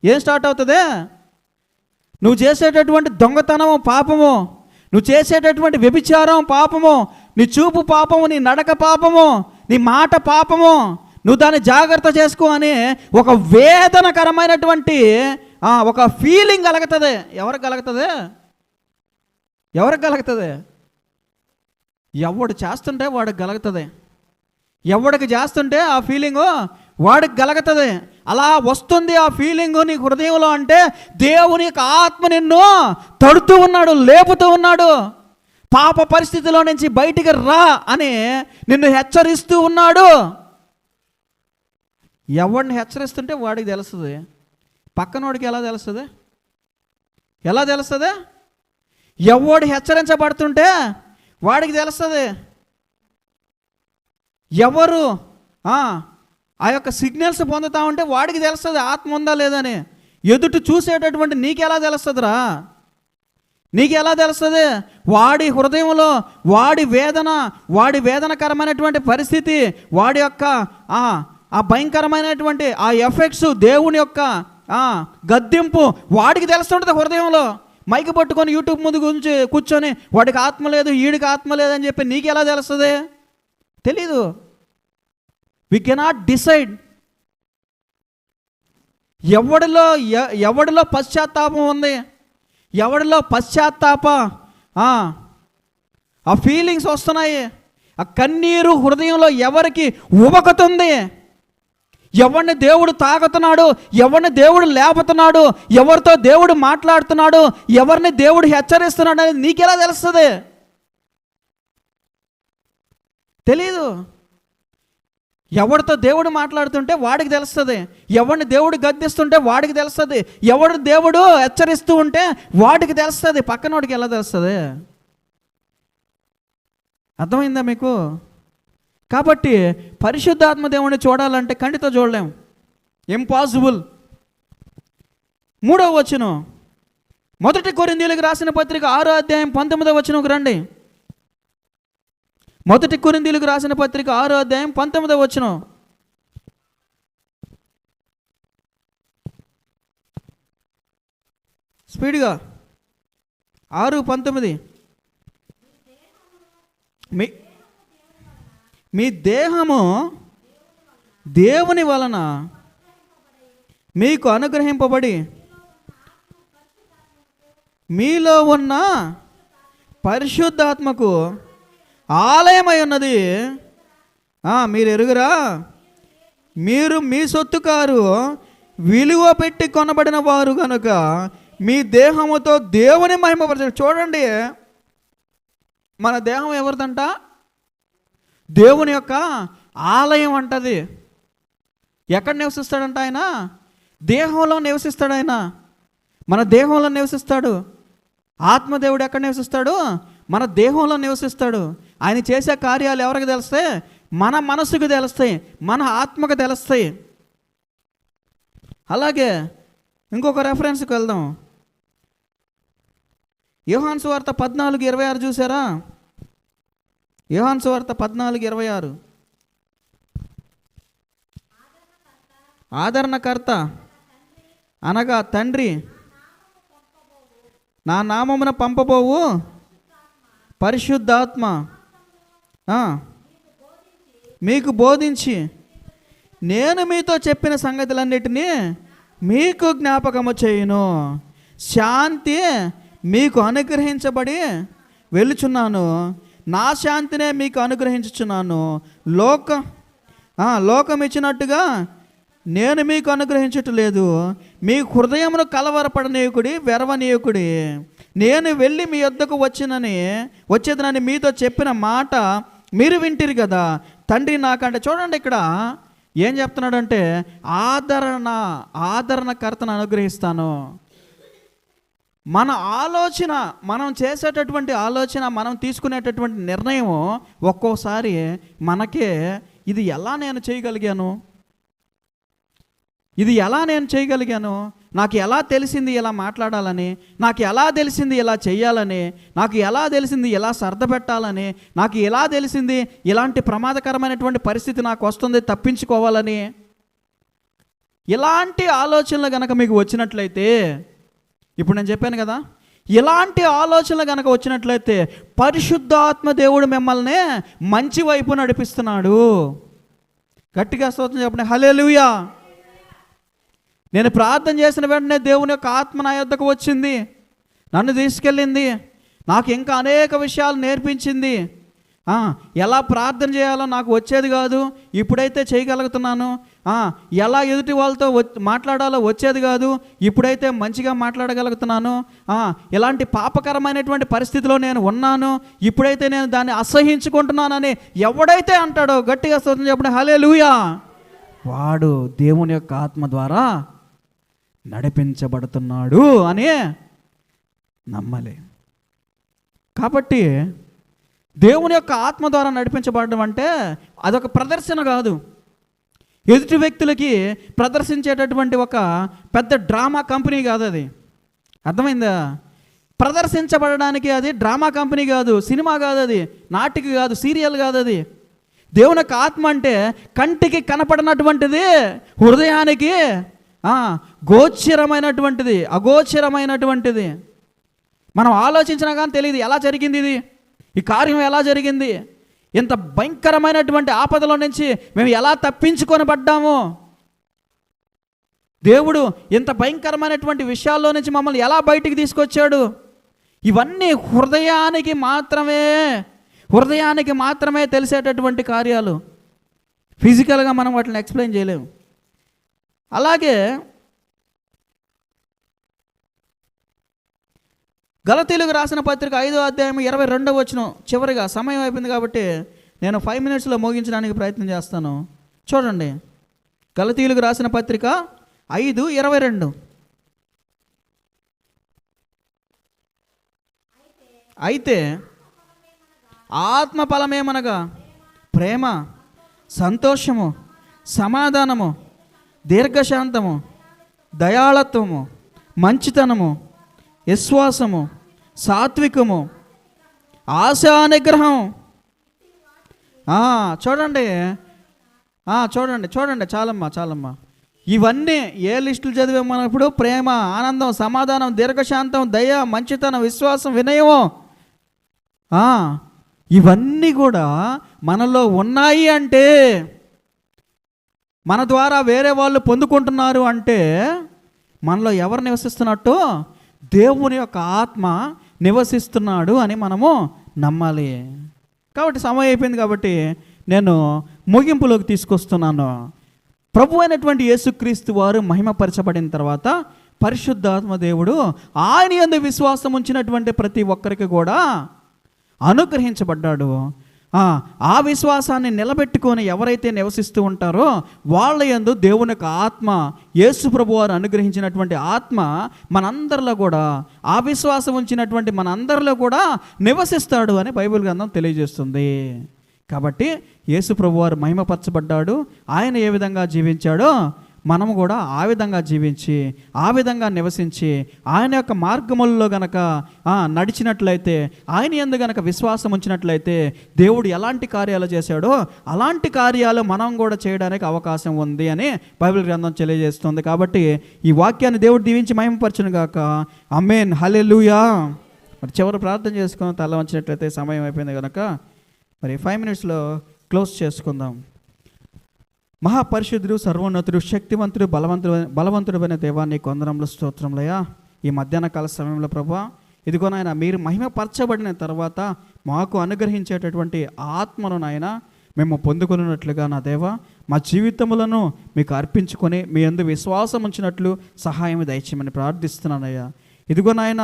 ఏం స్టార్ట్ అవుతుంది? నువ్వు చేసేటటువంటి దొంగతనము పాపము, నువ్వు చేసేటటువంటి వ్యభిచారం పాపము, నీ చూపు పాపము, నీ నడక పాపము, నీ మాట పాపము, నువ్వు దాన్ని జాగ్రత్త చేసుకో అని ఒక వేదనకరమైనటువంటి ఒక ఫీలింగ్ కలుగుతుంది. ఎవరికి కలుగుతుంది? ఎవరికి కలుగుతుంది? ఎవడు చేస్తుంటే వాడికి కలుగుతుంది. ఎవడికి చేస్తుంటే ఆ ఫీలింగు వాడికి కలుగుతుంది. అలా వస్తుంది ఆ ఫీలింగు నీ హృదయంలో అంటే దేవుని యొక్క ఆత్మ నిన్ను తడుతూ ఉన్నాడు, లేపుతూ ఉన్నాడు. పాప పరిస్థితిలో నుంచి బయటికి రా అని నిన్ను హెచ్చరిస్తూ ఉన్నాడు. ఎవడిని హెచ్చరిస్తుంటే వాడికి తెలుస్తుంది. పక్కనోడికి ఎలా తెలుస్తుంది? ఎలా తెలుస్తుంది? ఎవడు హెచ్చరించబడుతుంటే వాడికి తెలుస్తుంది. ఎవరు ఆ యొక్క సిగ్నల్స్ పొందుతా ఉంటే వాడికి తెలుస్తుంది ఆత్మ ఉందా లేదని. ఎదుటి చూసేటటువంటి నీకెలా తెలుస్తుందిరా? నీకెలా తెలుస్తుంది? వాడి హృదయంలో వాడి వేదనకరమైనటువంటి పరిస్థితి, వాడి యొక్క ఆ భయంకరమైనటువంటి ఆ ఎఫెక్ట్స్, దేవుని యొక్క గద్దింపు వాడికి తెలుస్తుంటుంది హృదయంలో. మైకి పట్టుకొని యూట్యూబ్ ముందు గురించి కూర్చొని వాడికి ఆత్మ లేదు, వీడికి ఆత్మ లేదని చెప్పి నీకు ఎలా తెలుస్తుంది? తెలీదు. We cannot decide. ఎవడిలో పశ్చాత్తాపం ఉంది, ఎవడిలో పశ్చాత్తాప ఆ ఫీలింగ్స్ వస్తున్నాయి, ఆ కన్నీరు హృదయంలో ఎవరికి ఉబకుతుంది, ఎవరిని దేవుడు తాకుతున్నాడు, ఎవరిని దేవుడు లేపుతున్నాడు, ఎవరితో దేవుడు మాట్లాడుతున్నాడు, ఎవరిని దేవుడు హెచ్చరిస్తున్నాడు అనేది నీకెలా తెలుస్తుంది? తెలీదు. ఎవరితో దేవుడు మాట్లాడుతుంటే వాడికి తెలుస్తుంది, ఎవరిని దేవుడు గద్దిస్తుంటే వాడికి తెలుస్తుంది, ఎవడు దేవుడు హెచ్చరిస్తూ ఉంటే వాడికి తెలుస్తుంది. పక్కనోడికి ఎలా తెలుస్తుంది? అర్థమైందా మీకు? కాబట్టి పరిశుద్ధాత్మ దేవుడిని చూడాలంటే కంటితో చూడలేం, ఇంపాసిబుల్. 3వ వచనం, 1 కొరింథీయులకు రాసిన పత్రిక 6వ అధ్యాయం 19వ వచనంకు రండి. 1 కొరింథీయులకు రాసిన పత్రిక 6వ అధ్యాయం 19వ వచనం. స్పీడ్గా 6:19. మీ దేహము దేవుని వలన మీకు అనుగ్రహింపబడి మీలో ఉన్న పరిశుద్ధాత్మకు ఆలయమై ఉన్నది. మీరు ఎరుగురా? మీరు మీ సొత్తు కారు, విలువ పెట్టి కొనబడిన వారు కనుక మీ దేహముతో దేవుని మహిమపరచండి. చూడండి, మన దేహం ఎవరిదంట? దేవుని యొక్క ఆలయం అంటది. ఎక్కడ నివసిస్తాడంట ఆయన? దేహంలో నివసిస్తాడు ఆయన. మన దేహంలో నివసిస్తాడు. ఆత్మదేవుడు ఎక్కడ నివసిస్తాడు? మన దేహంలో నివసిస్తాడు. ఆయన చేసే కార్యాలు ఎవరికి తెలుస్తాయి? మన మనసుకు తెలుస్తాయి, మన ఆత్మకు తెలుస్తాయి. అలాగే ఇంకొక రెఫరెన్స్కి వెళ్దాం. యోహాను సువార్త 14:26 చూసారా? యోహాను సువార్త 14:26. ఆదరణకర్త అనగా తండ్రి నా నామమున పంపబోవు పరిశుద్ధాత్మ మీకు బోధించి నేను మీతో చెప్పిన సంగతులన్నిటినీ మీకు జ్ఞాపకము చేయును. శాంతి మీకు అనుగ్రహించబడి వెళుచున్నాను, నా శాంతినే మీకు అనుగ్రహించుచున్నాను. లోకం ఇచ్చినట్టుగా నేను మీకు అనుగ్రహించట్లేదు. మీ హృదయమును కలవరపడనీయకుడి, వెరవనీయకుడి. నేను వెళ్ళి మీ యొద్దకు వచ్చేదనని మీతో చెప్పిన మాట మీరు వింటిరి కదా. తండ్రి నాకంటే, చూడండి ఇక్కడ ఏం చెప్తున్నాడంటే ఆదరణకర్తను అనుగ్రహిస్తాను. మన ఆలోచన, మనం చేసేటటువంటి ఆలోచన, మనం తీసుకునేటటువంటి నిర్ణయం ఒక్కోసారి మనకే ఇది ఎలా నేను చేయగలిగాను, ఇది ఎలా నేను చేయగలిగాను, నాకు ఎలా తెలిసింది ఇలా మాట్లాడాలని, నాకు ఎలా తెలిసింది ఇలా చేయాలని, నాకు ఎలా తెలిసింది ఇలా సర్దపెట్టాలని, నాకు ఎలా తెలిసింది ఇలాంటి ప్రమాదకరమైనటువంటి పరిస్థితి నాకు వస్తుంది తప్పించుకోవాలని. ఇలాంటి ఆలోచనలు కనుక మీకు వచ్చినట్లయితే ఇప్పుడు నేను చెప్పాను కదా, ఇలాంటి ఆలోచనలు కనుక వచ్చినట్లయితే పరిశుద్ధాత్మ దేవుడు మిమ్మల్ని మంచి వైపు నడిపిస్తున్నాడు. గట్టిగా స్తోత్రం చెప్పండి, హల్లెలూయా. నేను ప్రార్థన చేసిన వెంటనే దేవుని యొక్క ఆత్మ నా యొద్దకు వచ్చింది, నన్ను తీసుకెళ్ళింది, నాకు ఇంకా అనేక విషయాలు నేర్పించింది. ఎలా ప్రార్థన చేయాలో నాకు వచ్చేది కాదు, ఇప్పుడైతే చేయగలుగుతున్నాను. ఎలా ఎదుటి వాళ్ళతో మాట్లాడాలో వచ్చేది కాదు, ఇప్పుడైతే మంచిగా మాట్లాడగలుగుతున్నాను. ఇలాంటి పాపకరమైనటువంటి పరిస్థితిలో నేను ఉన్నాను, ఇప్పుడైతే నేను దాన్ని అసహించుకుంటున్నానని ఎవడైతే అంటాడో గట్టిగా స్తోత్రం చెప్పండి, హల్లెలూయా, వాడు దేవుని యొక్క ఆత్మ ద్వారా నడిపించబడుతున్నాడు అని నమ్మలే. కాబట్టి దేవుని యొక్క ఆత్మ ద్వారా నడిపించబడడం అంటే అదొక ప్రదర్శన కాదు, ఎదుటి వ్యక్తులకి ప్రదర్శించేటటువంటి ఒక పెద్ద డ్రామా కంపెనీ కాదు. అది అర్థమైందా? ప్రదర్శించబడడానికి అది డ్రామా కంపెనీ కాదు, సినిమా కాదు, అది నాటిక కాదు, సీరియల్ కాదు. అది దేవుని యొక్క ఆత్మ అంటే కంటికి కనపడినటువంటిది, హృదయానికి గోచరమైనటువంటిది, అగోచరమైనటువంటిది. మనం ఆలోచించినా కానీ తెలియదు ఎలా జరిగింది, ఈ కార్యం ఎలా జరిగింది, ఇంత భయంకరమైనటువంటి ఆపదలో నుంచి మేము ఎలా తప్పించుకొని పడ్డాము, దేవుడు ఇంత భయంకరమైనటువంటి విషయాల్లో నుంచి మమ్మల్ని ఎలా బయటికి తీసుకొచ్చాడు. ఇవన్నీ హృదయానికి మాత్రమే తెలిసేటటువంటి కార్యాలు. ఫిజికల్గా మనం వాటిని ఎక్స్ప్లెయిన్ చేయలేము. అలాగే గలతీయులకు రాసిన పత్రిక 5వ అధ్యాయం 22వ వచనం, చివరిగా సమయం అయిపోయింది కాబట్టి నేను 5 నిమిషాల్లో ముగించడానికి ప్రయత్నం చేస్తాను. చూడండి, గలతీయులకు రాసిన పత్రిక 5:22. అయితే ఆత్మ ఫలమేమనగా ప్రేమ, సంతోషము, సమాధానము, దీర్ఘశాంతము, దయాళత్వము, మంచితనము, విశ్వాసము, సాత్వికము, ఆశా నిగ్రహం. చూడండి చాలమ్మా. ఇవన్నీ ఏ లిస్టులు చదివామన్నప్పుడు ప్రేమ, ఆనందం, సమాధానం, దీర్ఘశాంతం, దయ, మంచితనం, విశ్వాసం, వినయము, ఇవన్నీ కూడా మనలో ఉన్నాయి. అంటే మన ద్వారా వేరే వాళ్ళు పొందుకుంటున్నారు అంటే మనలో ఎవరు నివసిస్తున్నట్టు? దేవుని యొక్క ఆత్మ నివసిస్తున్నాడు అని మనము నమ్మాలి. కాబట్టి సమయం అయిపోయింది కాబట్టి నేను ముగింపులోకి తీసుకొస్తున్నాను. ప్రభు అయినటువంటి యేసుక్రీస్తు వారు మహిమపరచబడిన తర్వాత పరిశుద్ధాత్మ దేవుడు ఆయన యందు విశ్వాసం ఉంచినటువంటి ప్రతి ఒక్కరికి కూడా అనుగ్రహించబడ్డాడు. ఆ విశ్వాసాన్ని నిలబెట్టుకొని ఎవరైతే నివసిస్తూ ఉంటారో వాళ్ళ యందు దేవుని యొక్క ఆత్మ, యేసు ప్రభు వారు అనుగ్రహించినటువంటి ఆత్మ మనందరిలో కూడా, ఆ విశ్వాసం ఉంచినటువంటి మనందరిలో కూడా నివసిస్తాడు అని బైబిల్ గ్రంథం తెలియజేస్తుంది. కాబట్టి యేసు ప్రభు వారు మహిమపరచబడ్డాడు. ఆయన ఏ విధంగా జీవించాడో మనము కూడా ఆ విధంగా జీవించి, ఆ విధంగా నివసించి, ఆయన యొక్క మార్గములలో గనక నడిచినట్లయితే, ఆయన యందు గనక విశ్వాసం ఉంచినట్లయితే దేవుడు ఎలాంటి కార్యాలు చేశాడో అలాంటి కార్యాలు మనం కూడా చేయడానికి అవకాశం ఉంది అని బైబిల్ గ్రంథం తెలియజేస్తుంది. కాబట్టి ఈ వాక్యాన్ని దేవుడు దీవించి మహిమపరచును గాక. ఆమేన్, హల్లెలూయా. మరి చివరి ప్రార్థన చేసుకుని తల వంచినట్లయితే సమయం అయిపోయింది కనుక మరి 5 నిమిషాల్లో క్లోజ్ చేసుకుందాం. మహాపరిశుద్ధుడు, సర్వోన్నతుడు, శక్తివంతుడు, బలవంతుడైన దేవా, నీకు వందనములు, స్తోత్రములయ్యా. ఈ మధ్యాహ్న కాల సమయంలో ప్రభువా, ఇదిగో నాయన మీరు మహిమపరచబడిన తర్వాత మాకు అనుగ్రహించేటటువంటి ఆత్మను నాయన మేము పొందుకున్నట్లుగా నా దేవా మా జీవితములను మీకు అర్పించుకొని మీ యందు విశ్వాసం ఉంచినట్లు సహాయం దయచేయమని ప్రార్థిస్తున్నానయ్యా. ఇదిగో నాయన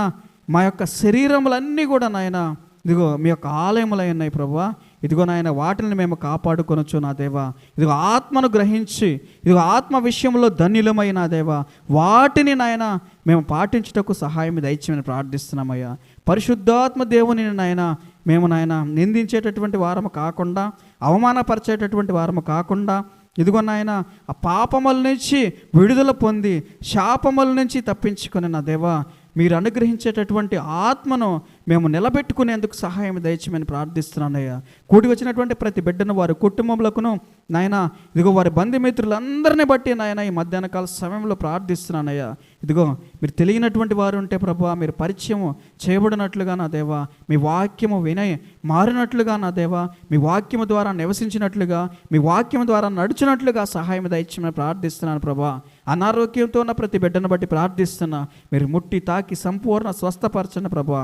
మా యొక్క శరీరములన్నీ కూడా నాయన ఇదిగో మీ యొక్క ఆలయములై ఉన్నాయి ప్రభువా. ఇదిగో నాయన వాటిని మేము కాపాడుకొనొచ్చు నా దేవా. ఇదిగో ఆత్మను గ్రహించి, ఇదిగో ఆత్మ విషయంలో ధన్యులమై నా దేవా వాటిని నాయన మేము పాటించుటకు సహాయం దయచేయమని ప్రార్థిస్తున్నామయ్యా. పరిశుద్ధాత్మ దేవుని నాయన మేము నాయన నిందించేటటువంటి వారము కాకుండా, అవమానపరిచేటటువంటి వారము కాకుండా, ఇదిగో నాయన ఆ పాపముల నుంచి విడుదల పొంది శాపముల నుంచి తప్పించుకొని నా దేవా మీరు అనుగ్రహించేటటువంటి ఆత్మను మేము నిలబెట్టుకునేందుకు సహాయం దయచేయమని ప్రార్థిస్తున్నానయ్యా. కూడి వచ్చినటువంటి ప్రతి బిడ్డను వారి కుటుంబములకును నాయన ఇదిగో వారి బంధుమిత్రులందరినీ బట్టి నాయన ఈ మధ్యాహ్న కాల సమయంలో ప్రార్థిస్తున్నానయ్యా. ఇదిగో మీరు తెలియనటువంటి వారు ఉంటే ప్రభువా, మీరు పరిచయం చేయబడినట్లుగా నా దేవా, మీ వాక్యము వినయ మారినట్లుగా నా దేవా, మీ వాక్యము ద్వారా నివసించినట్లుగా, మీ వాక్యం ద్వారా నడిచినట్లుగా సహాయం దయచేయమని ప్రార్థిస్తున్నాను ప్రభా. అనారోగ్యంతో ఉన్న ప్రతి బిడ్డను బట్టి ప్రార్థిస్తున్నా, మీరు ముట్టి తాకి సంపూర్ణ స్వస్థపరచండి ప్రభా.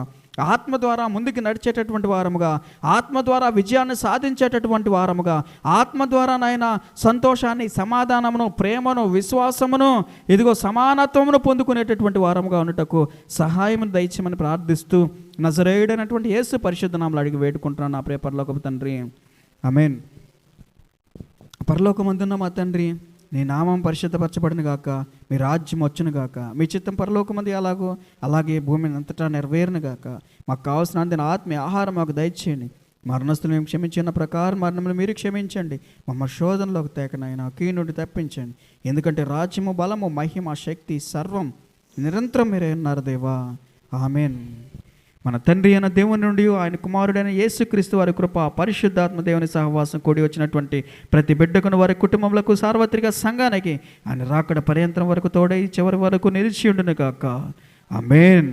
ఆత్మ ద్వారా ముందుకు నడిచేటటువంటి వారముగా, ఆత్మ ద్వారా విజయాన్ని సాధించేటటువంటి వారముగా, ఆత్మ ద్వారా నాయన సంతోషాన్ని, సమాధానమును, ప్రేమను, విశ్వాసమును, ఇదిగో సమానత్వమును పొందుకునేటటువంటి వారముగా ఉన్నటకు సహాయం దయచేయమని ప్రార్థిస్తూ నజరేయుడైనటువంటి యేసు పరిశుద్ధ నామములో అడిగి వేడుకుంటున్నాను నా ప్రియ పరలోకపు తండ్రి, ఆమేన్. పరలోకమందున్న మా తండ్రి, నీ నామం పరిశుద్ధపరచబడిన గాక, మీ రాజ్యం వచ్చును గాక, మీ చిత్తం పరలోకమంది అలాగో అలాగే భూమిని అంతటా నెరవేరును గాక. మాకు కావాల్సిన అందిన ఆత్మీయ ఆహారం మాకు దయచేయండి. మరణస్తులు మేము క్షమించిన ప్రకారం మరణములు మీరు క్షమించండి. మమ్మ శోధనలోకి తేకనైనా కీనుడి తప్పించండి. ఎందుకంటే రాజ్యము, బలము, మహిమ, శక్తి సర్వం నిరంతరం మీరే ఉన్నారు దేవా, ఆమేన్. మన తండ్రి అయిన దేవుని నుండి ఆయన కుమారుడైన యేసుక్రీస్తు వారి కృప, పరిశుద్ధాత్మ దేవుని సహవాసం కూడి వచ్చినటువంటి ప్రతి బిడ్డకును, వారి కుటుంబములకు, సార్వత్రిక సంఘానికి ఆయన రాకడ పర్యంతరం వరకు తోడై చివరి వరకు నిలిచి ఉండును గాక, ఆమేన్.